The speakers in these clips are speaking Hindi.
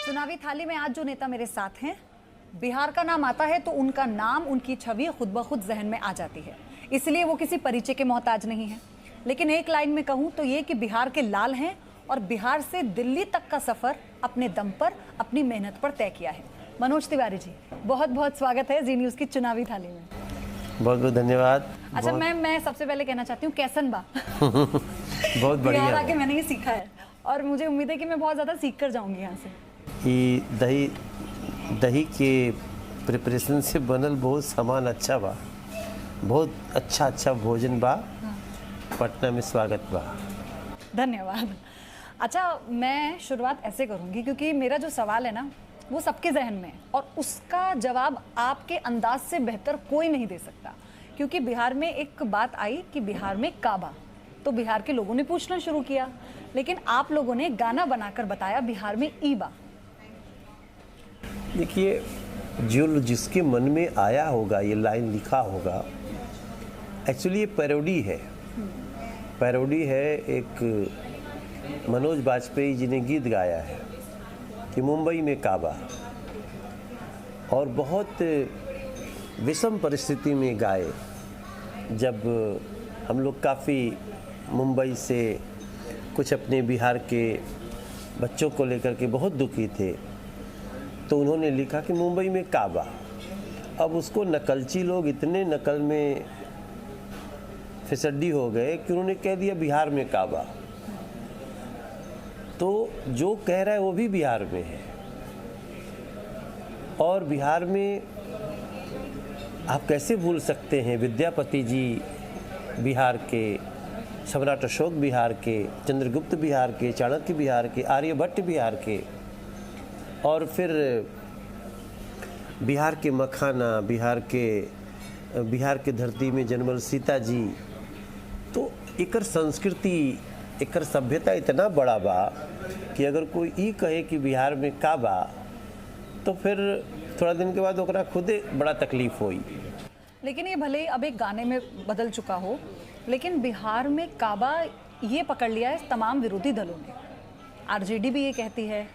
चुनावी थाली में आज जो नेता मेरे साथ हैं, बिहार का नाम आता है तो उनका नाम, उनकी छवि खुद ब खुद जहन में आ जाती है। इसलिए वो किसी परिचय के मोहताज नहीं है। लेकिन एक लाइन में कहूँ तो ये कि बिहार के लाल हैं और बिहार से दिल्ली तक का सफर अपने दम पर, अपनी मेहनत पर तय किया है। मनोज तिवारी जी, बहुत बहुत स्वागत है जी न्यूज़ की चुनावी थाली में। बहुत बहुत धन्यवाद। अच्छा मैं सबसे पहले कहना चाहती हूँ कैसन बा। बहुत बढ़िया। बिहार आके मैंने ये सीखा है और मुझे उम्मीद है कि मैं बहुत ज़्यादा सीख कर जाऊँगी यहाँ से। कि दही के प्रिपरेशन से बनल बहुत सामान अच्छा बा, बहुत अच्छा भोजन बा। पटना में स्वागत बा। धन्यवाद। अच्छा, मैं शुरुआत ऐसे करूँगी क्योंकि मेरा जो सवाल है ना वो सबके जहन में है और उसका जवाब आपके अंदाज से बेहतर कोई नहीं दे सकता। क्योंकि बिहार में एक बात आई कि बिहार में काबा, तो बिहार के लोगों ने पूछना शुरू किया, लेकिन आप लोगों ने गाना बनाकर बताया बिहार में ईबा। देखिए, जो जिसके मन में आया होगा, ये लाइन लिखा होगा, एक्चुअली ये पैरोडी है। पैरोडी है। एक मनोज बाजपेयी जी ने गीत गाया है कि मुंबई में काबा, और बहुत विषम परिस्थिति में गाए। जब हम लोग काफ़ी मुंबई से कुछ अपने बिहार के बच्चों को लेकर के बहुत दुखी थे, तो उन्होंने लिखा कि मुंबई में काबा। अब उसको नकलची लोग इतने नकल में फिसड्डी हो गए कि उन्होंने कह दिया बिहार में काबा। तो जो कह रहा है वो भी बिहार में है, और बिहार में आप कैसे भूल सकते हैं विद्यापति जी बिहार के, सम्राट अशोक बिहार के, चंद्रगुप्त बिहार के, चाणक्य बिहार के, आर्यभट्ट बिहार के, और फिर बिहार के मखाना, बिहार के धरती में जन्मल सीता जी। तो एकर संस्कृति, एकर सभ्यता इतना बड़ा बा कि अगर कोई ई कहे कि बिहार में का बा, तो फिर थोड़ा दिन के बाद ओकरा खुदे बड़ा तकलीफ होई। लेकिन ये भले ही अब एक गाने में बदल चुका हो, लेकिन बिहार में काबा ये पकड़ लिया है तमाम विरोधी दलों ने। आरजेडी भी ये कहती है,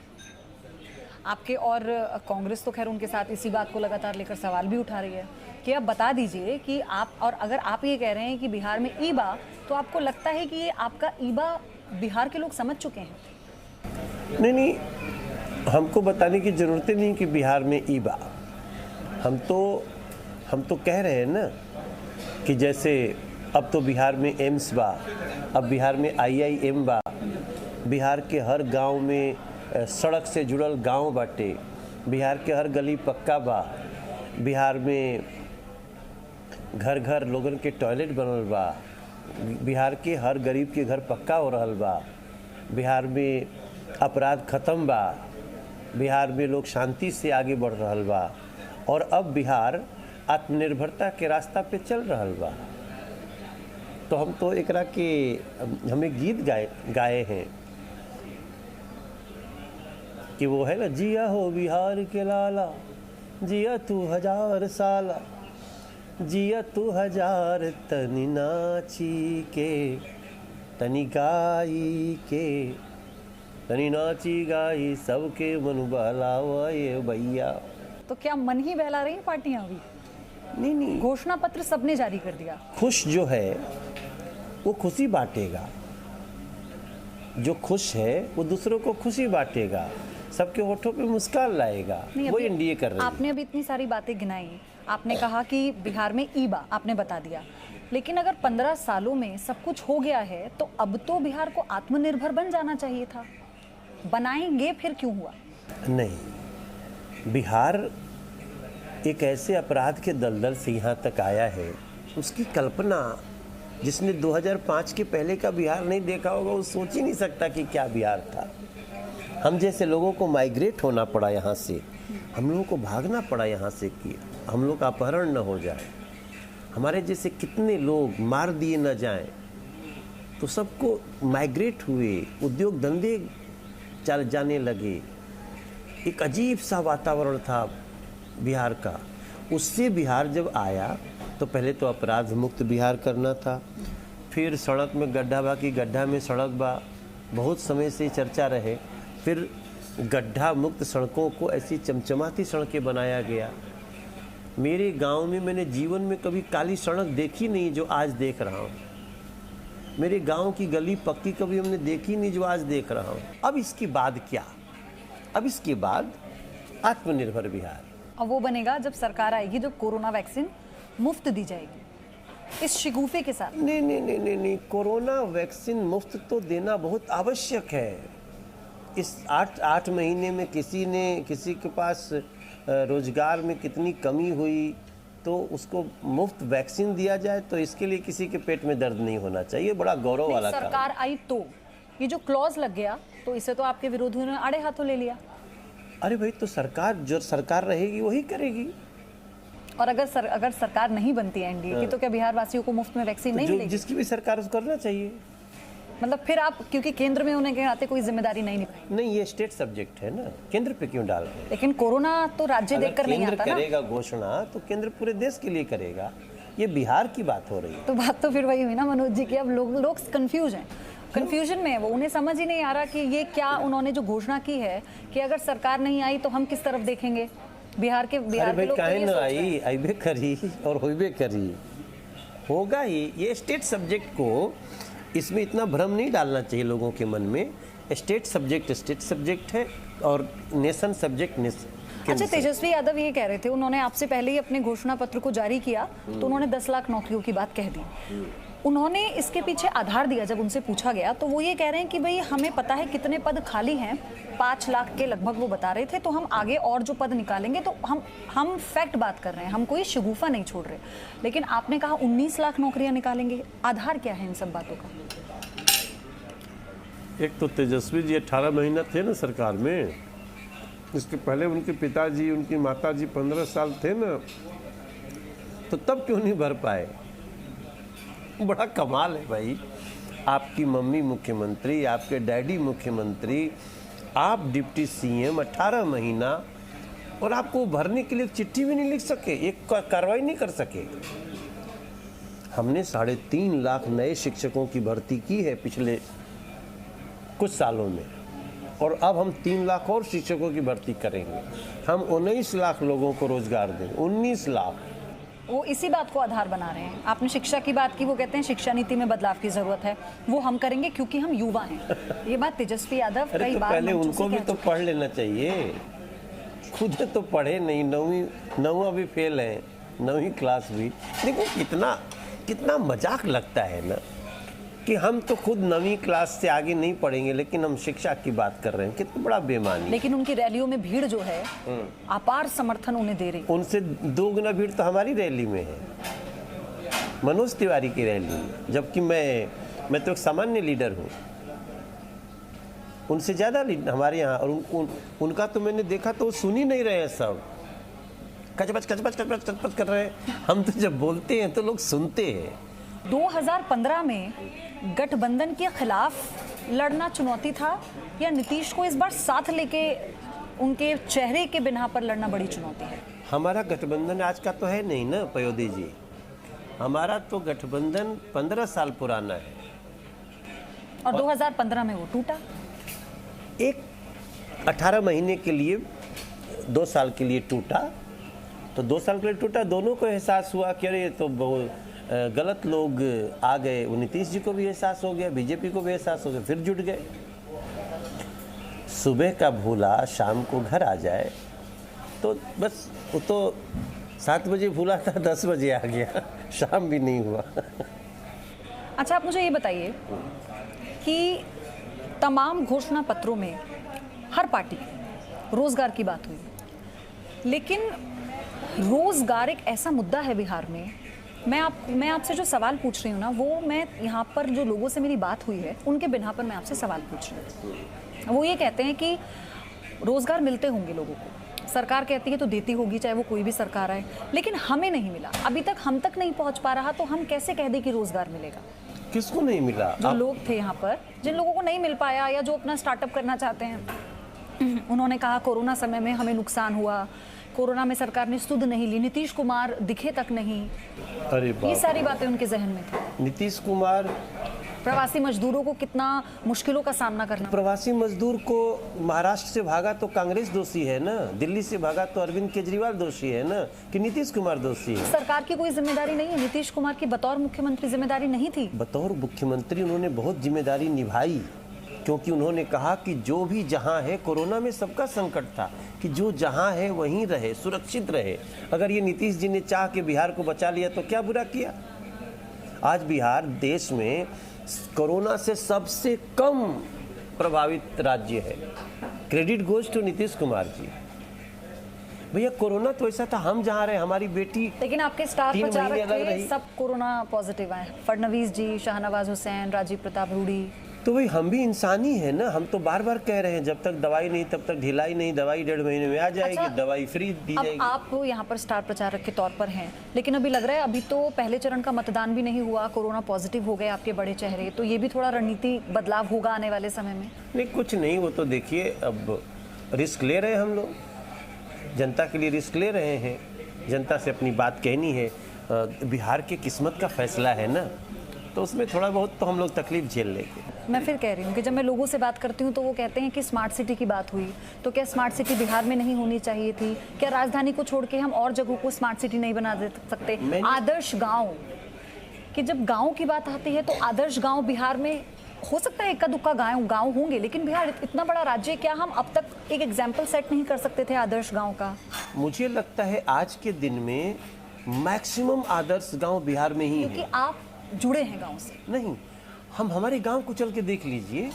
आपके और कांग्रेस तो खैर उनके साथ इसी बात को लगातार लेकर सवाल भी उठा रही है कि अब बता दीजिए कि आप, और अगर आप ये कह रहे हैं कि बिहार में ईबा, तो आपको लगता है कि ये आपका ईबा बिहार के लोग समझ चुके हैं? नहीं, हमको बताने की ज़रूरत नहीं कि बिहार में ईबा। हम तो कह रहे हैं ना कि जैसे अब तो बिहार में एम्स बा, अब बिहार में IIM बा, बिहार के हर गांव में सड़क से जुड़ल गांव बाटे, बिहार के हर गली पक्का बा, बिहार में घर घर लोगन के टॉयलेट बनल बा, बिहार के हर गरीब के घर पक्का हो रहल बा, बिहार में अपराध खत्म बा, बिहार में लोग शांति से आगे बढ़ रहल बा, और अब बिहार आत्मनिर्भरता के रास्ता पे चल रहल बा। तो हम तो एकरा के हमें गीत गाए हैं कि वो है ना, जिया हो बिहार के लाला, जिया तू 1000 साला, जिया तू 1000 तनी नाची के, तनी गाई के, तनी नाची गाई सबके मन बहलावा ये भैया। तो क्या मन ही बहला रही पार्टियां अभी? नहीं, घोषणा पत्र सबने जारी कर दिया। खुश जो है वो खुशी बांटेगा, जो खुश है वो दूसरों को खुशी बांटेगा, सबके होठों पे मुस्कान लाएगा। वो एनडीए कर रही है। आपने अभी इतनी सारी बातें गिनाई, आपने कहा कि बिहार में ईबा आपने बता दिया, लेकिन अगर 15 सालों में सब कुछ हो गया है तो अब तो बिहार को आत्मनिर्भर बन जाना चाहिए था। बनाएंगे फिर क्यों हुआ? नहीं, बिहार एक ऐसे अपराध के दलदल से यहाँ तक आया है, उसकी कल्पना जिसने 2005 के पहले का बिहार नहीं देखा होगा वो सोच ही नहीं सकता कि क्या बिहार था। हम जैसे लोगों को माइग्रेट होना पड़ा यहाँ से, हम लोगों को भागना पड़ा यहाँ से कि हम लोग का अपहरण न हो जाए, हमारे जैसे कितने लोग मार दिए न जाएं, तो सबको माइग्रेट हुए, उद्योग धंधे चल जाने लगे। एक अजीब सा वातावरण था बिहार का। उससे बिहार जब आया तो पहले तो अपराध मुक्त बिहार करना था, फिर सड़क में गड्ढा बा कि गड्ढा में सड़क बा, बहुत समय से चर्चा रहे। फिर गड्ढा मुक्त सड़कों को ऐसी चमचमाती सड़कें बनाया गया। मेरे गांव में मैंने जीवन में कभी काली सड़क देखी नहीं जो आज देख रहा हूँ। मेरे गांव की गली पक्की कभी हमने देखी नहीं जो आज देख रहा हूँ। अब इसके बाद क्या? अब इसके बाद आत्मनिर्भर बिहार। अब वो बनेगा जब सरकार आएगी, जब कोरोना वैक्सीन मुफ्त दी जाएगी, इस शिगुफे के साथ। नहीं नहीं नहीं नहीं नहीं, कोरोना वैक्सीन मुफ्त तो देना बहुत आवश्यक है। इस 8 महीने में किसी के पास रोजगार में कितनी कमी हुई, तो उसको मुफ्त वैक्सीन दिया जाए तो इसके लिए किसी के पेट में दर्द नहीं होना चाहिए। बड़ा गौरव वाला काम। सरकार आई तो ये जो क्लॉज लग गया, तो इसे तो आपके विरोधियों ने आड़े हाथों ले लिया। अरे भाई, तो जो सरकार रहेगी वही करेगी। और अगर सरकार नहीं बनती है एनडीए की, तो क्या बिहार वासियों को मुफ्त में वैक्सीन नहीं मिलेगी? जिसकी भी सरकार उसको करना चाहिए। मतलब फिर आप, क्योंकि केंद्र में होने के नाते कोई जिम्मेदारी नहीं निभाई। नहीं, ये स्टेट सब्जेक्ट है ना, केंद्र पे क्यों डाल रहे हैं? लेकिन कोरोना तो राज्य देखकर नहीं आता ना। करेगा घोषणा तो केंद्र पूरे देश के लिए करेगा। ये बिहार की बात हो रही है। तो बात तो फिर वही हुई ना मनोज जी की, अब लोग कंफ्यूज हैं, कंफ्यूजन में है वो। उन्हें समझ ही नहीं आ रहा कि ये क्या उन्होंने जो घोषणा की है कि अगर सरकार नहीं आई तो हम किस तरफ देखेंगे। बिहार के लोग काहे न आई, आईबे करी और होइबे करी, होगा ही। ये स्टेट सब्जेक्ट को, इसमें इतना भ्रम नहीं डालना चाहिए लोगों के मन में। स्टेट सब्जेक्ट है और नेशन सब्जेक्ट नेशन। अच्छा, तेजस्वी यादव ये कह रहे थे, उन्होंने आपसे पहले ही अपने घोषणा पत्र को जारी किया तो उन्होंने 10 लाख नौकरियों की बात कह दी। उन्होंने इसके पीछे आधार दिया जब उनसे पूछा गया, तो वो ये कह रहे हैं कि भाई हमें पता है कितने पद खाली हैं, 5 लाख के लगभग वो बता रहे थे, तो हम आगे और जो पद निकालेंगे। तो हम फैक्ट बात कर रहे हैं, हम कोई शगुफा नहीं छोड़ रहे। लेकिन आपने कहा 19 लाख नौकरियां निकालेंगे, आधार क्या है इन सब बातों का? एक तो तेजस्वी जी 18 महीना थे ना सरकार में, इसके पहले उनके पिताजी, उनकी माताजी 15 साल थे ना, तो तब क्यों नहीं भर पाए? बड़ा कमाल है भाई। आपकी मम्मी मुख्यमंत्री, आपके डैडी मुख्यमंत्री, आप डिप्टी सीएम, 18 महीना, और आपको भरने के लिए एक चिट्ठी भी नहीं लिख सके, एक कार्रवाई नहीं कर सके। हमने 3.5 लाख नए शिक्षकों की भर्ती की है पिछले कुछ सालों में, और अब हम 3 लाख और शिक्षकों की भर्ती करेंगे। हम 19 लाख लोगों को रोजगार देंगे, 19 लाख। वो इसी बात को आधार बना रहे हैं। आपने शिक्षा की बात की, वो कहते हैं शिक्षा नीति में बदलाव की जरूरत है, वो हम करेंगे क्योंकि हम युवा हैं। ये बात तेजस्वी यादव कई बार पहले उनको भी तो पढ़ लेना चाहिए, खुद तो पढ़े नहीं, 9वीं भी फेल है, 9वीं क्लास भी। देखो कितना मजाक लगता है ना कि हम तो खुद 9वीं क्लास से आगे नहीं पढ़ेंगे, लेकिन हम शिक्षा की बात कर रहे हैं। कितना बड़ा बेईमानी। लेकिन उनकी रैलियों में भीड़ जो है, अपार समर्थन उन्हें दे रही। उनसे 2 गुना भीड़ तो हमारी रैली में है, मनोज तिवारी की रैली में, जबकि मैं तो एक सामान्य लीडर हूँ। उनसे ज़्यादा हमारे यहाँ, और उनका तो मैंने देखा तो वो सुन ही नहीं रहे हैं, सब कचपच कर रहे हैं। हम तो जब बोलते हैं तो लोग सुनते हैं। 2015 में गठबंधन के खिलाफ लड़ना चुनौती था, या नीतीश को इस बार साथ लेके उनके चेहरे के बिना पर लड़ना बड़ी चुनौती है? हमारा गठबंधन आज का तो है नहीं ना पयोदी जी, हमारा तो गठबंधन 15 साल पुराना है। और 2015 में वो टूटा। एक 18 महीने के लिए, 2 साल के लिए टूटा, तो 2 साल के लिए टूटा। दोनों को एहसास हुआ कि अरे ये तो बहुत गलत लोग आ गए। वो नीतीश जी को भी एहसास हो गया, बीजेपी को भी एहसास हो गया, फिर जुट गए। सुबह का भूला शाम को घर आ जाए, तो बस वो तो 7 बजे भूला था, 10 बजे आ गया, शाम भी नहीं हुआ। अच्छा, आप मुझे ये बताइए कि तमाम घोषणा पत्रों में हर पार्टी रोजगार की बात हुई, लेकिन रोजगार एक ऐसा मुद्दा है बिहार में। मैं आपसे जो सवाल पूछ रही हूँ ना, वो मैं यहाँ पर जो लोगों से मेरी बात हुई है उनके बिना पर मैं आपसे सवाल पूछ रही हूँ। वो ये कहते हैं कि रोजगार मिलते होंगे लोगों को, सरकार कहती है तो देती होगी, चाहे वो कोई भी सरकार आए, लेकिन हमें नहीं मिला, अभी तक हम तक नहीं पहुँच पा रहा, तो हम कैसे कह दें कि रोजगार मिलेगा? किसको नहीं मिला? जो लोग थे यहाँ पर, जिन लोगों को नहीं मिल पाया या जो अपना स्टार्टअप करना चाहते हैं, उन्होंने कहा कोरोना समय में हमें नुकसान हुआ, कोरोना में सरकार ने सुध नहीं ली, नीतीश कुमार दिखे तक नहीं। अरे ये सारी बातें उनके जहन में थी। नीतीश कुमार प्रवासी मजदूरों को कितना मुश्किलों का सामना करना। प्रवासी मजदूर को महाराष्ट्र से भागा तो कांग्रेस दोषी है ना, दिल्ली से भागा तो अरविंद केजरीवाल दोषी है ना, कि नीतीश कुमार दोषी है? सरकार की कोई जिम्मेदारी नहीं है, नीतीश कुमार की बतौर मुख्यमंत्री जिम्मेदारी नहीं थी? बतौर मुख्यमंत्री उन्होंने बहुत जिम्मेदारी निभाई, क्योंकि उन्होंने कहा कि जो भी जहां है, कोरोना में सबका संकट था कि जो जहां है वहीं रहे, सुरक्षित रहे। अगर ये नीतीश जी ने चाह के बिहार को बचा लिया तो क्या बुरा किया? आज बिहार देश में कोरोना से सबसे कम प्रभावित राज्य है। Credit goes to Nitish Kumar ji. भैया कोरोना तो ऐसा था, हम जहाँ रहे, हमारी बेटी लेकिन आपके स्टार 3 प्रचारक महीने अलग थे, रही। सब कोरोना पॉजिटिव आए, फडणवीस जी, शाहनवाज हुसैन, राजीव प्रताप रूडी। तो भाई हम भी इंसान ही है ना। हम तो बार बार कह रहे हैं जब तक दवाई नहीं तब तक ढिलाई नहीं, दवाई 1.5 महीने में आ जाएगी। अच्छा, दवाई फ्री दी अब जाएगी। आप यहाँ पर स्टार प्रचारक के तौर पर हैं, लेकिन अभी लग रहा है अभी तो पहले चरण का मतदान भी नहीं हुआ, कोरोना पॉजिटिव हो गए आपके बड़े चेहरे, तो ये भी थोड़ा रणनीति बदलाव होगा आने वाले समय में? नहीं कुछ नहीं, वो तो देखिए अब रिस्क ले रहे हैं हम लोग, जनता के लिए रिस्क ले रहे हैं, जनता से अपनी बात कहनी है। बिहार की किस्मत का फैसला है ना, तो उसमें थोड़ा बहुत तो हम लोग तकलीफ झेल लेंगे। मैं फिर कह रही हूँ कि जब मैं लोगों से बात करती हूँ तो वो कहते हैं कि स्मार्ट सिटी की बात हुई, तो क्या स्मार्ट सिटी बिहार में नहीं होनी चाहिए थी? क्या राजधानी को छोड़ के हम और जगहों को स्मार्ट सिटी नहीं बना दे सकते? आदर्श गांव, कि जब गांव की बात आती है तो आदर्श गांव बिहार में हो सकता है, इक्का दुक्का गांव होंगे, लेकिन बिहार इतना बड़ा राज्य है, क्या हम अब तक एक एग्जाम्पल सेट नहीं कर सकते थे आदर्श गाँव का? मुझे लगता है आज के दिन में मैक्सिमम आदर्श गांव बिहार में ही क्योंकि है। आप जुड़े हैं गांव से। नहीं, हम हमारे गांव को चल के देख लीजिए।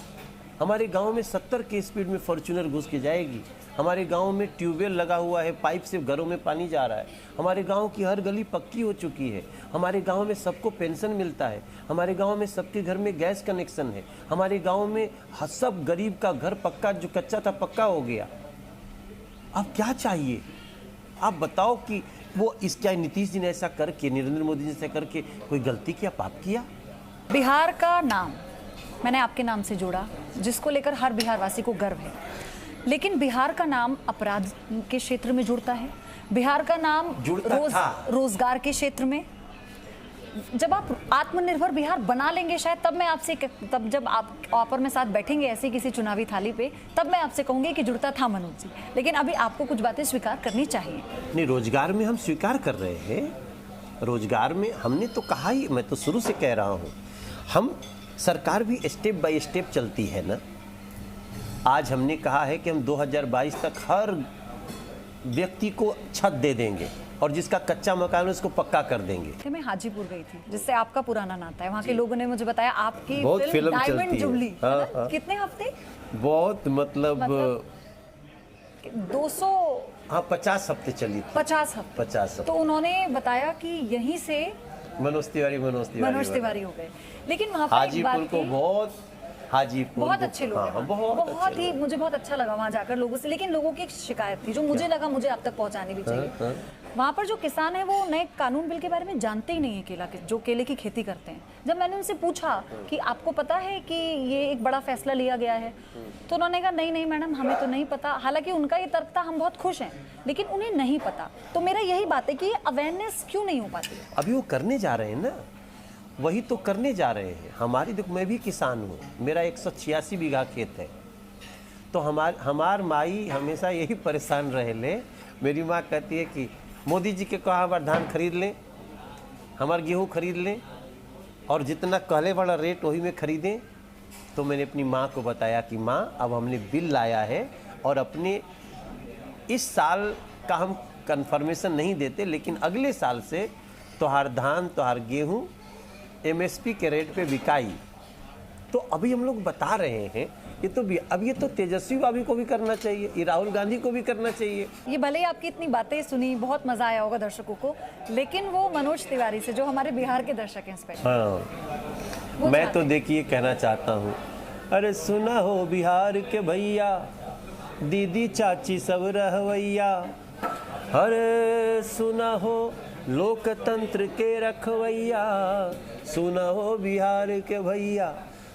हमारे गांव में 70 की स्पीड में फॉर्च्यूनर घुस के जाएगी। हमारे गांव में ट्यूबवेल लगा हुआ है, पाइप से घरों में पानी जा रहा है। हमारे गांव की हर गली पक्की हो चुकी है। हमारे गांव में सबको पेंशन मिलता है। हमारे गांव में सबके घर में गैस कनेक्शन है। हमारे गांव में सब गरीब का घर पक्का, जो कच्चा था पक्का हो गया। अब क्या चाहिए? आप बताओ कि वो इस क्या नीतीश जी ने ऐसा करके, नरेंद्र मोदी जी ने ऐसा करके कोई गलती किया, पाप किया? बिहार का नाम मैंने आपके नाम से जोड़ा, जिसको लेकर हर बिहारवासी को गर्व है, लेकिन बिहार का नाम अपराध के क्षेत्र में जुड़ता है, बिहार का नाम रोजगार के क्षेत्र में। जब आप आत्मनिर्भर बिहार बना लेंगे शायद तब मैं आपसे, तब जब आप ऑफर में साथ बैठेंगे ऐसी किसी चुनावी थाली पे, तब मैं आपसे कहूंगी कि जुड़ता था मनोज जी, लेकिन अभी आपको कुछ बातें स्वीकार करनी चाहिए। नहीं, रोजगार में हम स्वीकार कर रहे हैं। रोजगार में हमने तो कहा ही, मैं तो शुरू से कह रहा हूँ, हम सरकार भी स्टेप बाय स्टेप चलती है ना। आज हमने कहा है कि हम 2022 तक हर व्यक्ति को छत दे देंगे और जिसका कच्चा मकान है उसको पक्का कर देंगे। मैं हाजीपुर गई थी, जिससे आपका पुराना नाता है, वहाँ के लोगों ने मुझे बताया आपकी बहुत फिल्म डायमंड चलती जुबली है। हाँ। कितने हफ्ते? बहुत मतलब 200, हाँ 50 हफ्ते चली थी। 50 हफ्ते। 50 हफ्ते। तो उन्होंने बताया कि यहीं से मनोज तिवारी हो गए, लेकिन वहाँ पर एक हाजीपुर बात को थी, बहुत अच्छे लोग हैं, बहुत ही मुझे बहुत अच्छा लगा वहाँ जाकर लोगों से, लेकिन लोगों की एक शिकायत थी जो मुझे लगा मुझे आप तक पहुँचानी भी चाहिए। वहाँ पर जो किसान है वो नए कानून बिल के बारे में जानते ही नहीं है, जो केले की खेती करते हैं। जब मैंने उनसे पूछा कि आपको पता है कि ये एक बड़ा फैसला लिया गया है, तो उन्होंने कहा नहीं मैडम हमें तो नहीं पता। हालांकि उनका ये तर्क था हम बहुत खुश हैं, लेकिन उन्हें नहीं पता। तो मेरा यही बात है कि अवेयरनेस क्यों नहीं हो पाती? अभी वो करने जा रहे हैं ना, वही तो करने जा रहे हैं। हमारी देखो, मैं भी किसान हूँ, मेरा 186 बीघा खेत है। तो हमार माई हमेशा यही परेशान रहे ले। मेरी माँ कहती है कि मोदी जी के कहा हमार धान खरीद लें, हमार गेहूँ खरीद लें और जितना कहले वाला रेट वही में खरीदें। तो मैंने अपनी माँ को बताया कि माँ अब हमने बिल लाया है और अपने इस साल का हम कन्फर्मेशन नहीं देते, लेकिन अगले साल से तोहार धान तोहार गेहूँ MSP के रेट पे बिकाई। तो अभी हम लोग बता रहे हैं, ये तो तेजस्वी भाभी को भी करना चाहिए, ये राहुल गांधी को भी करना चाहिए। ये भले ही आपकी इतनी बातें सुनी, बहुत मजा आया होगा दर्शकों को, लेकिन वो मनोज तिवारी से जो हमारे बिहार के दर्शक हैं स्पेशल, हाँ, मैं तो देखिए कहना चाहता हूँ, अरे सुना हो बिहार के भैया, दीदी चाची सब रहवैया, अरे सुना हो लोकतंत्र के रखवैया, सुना हो बिहार के भैया,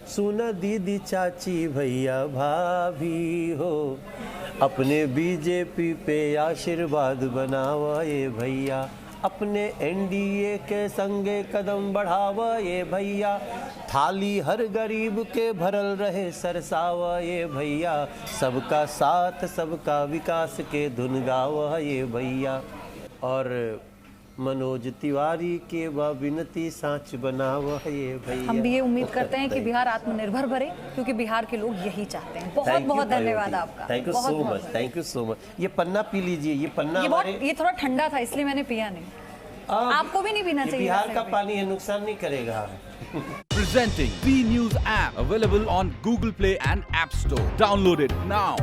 सुना दीदी चाची भैया भाभी हो, अपने बीजेपी पे आशीर्वाद बनावा ये भैया, अपने एनडीए के संगे कदम बढ़ावा ये भैया, थाली हर गरीब के भरल रहे सरसावा ये भैया, सबका साथ सबका विकास के धुन गावा ये भैया। और मनोज तिवारी के बा विनती सांच बनावा ये भैया। हम भी ये उम्मीद करते हैं कि बिहार आत्मनिर्भर बने, क्योंकि बिहार के लोग यही चाहते हैं। बहुत बहुत धन्यवाद आपका। Thank you so much, thank you so much. ये पन्ना पी लीजिए, ये पन्ना ये थोड़ा ठंडा था इसलिए मैंने पिया नहीं। आपको भी नहीं पीना चाहिए। बिहार का पानी है, नुकसान नहीं करेगा। Presenting V News app, available on Google Play and App Store. Download it now.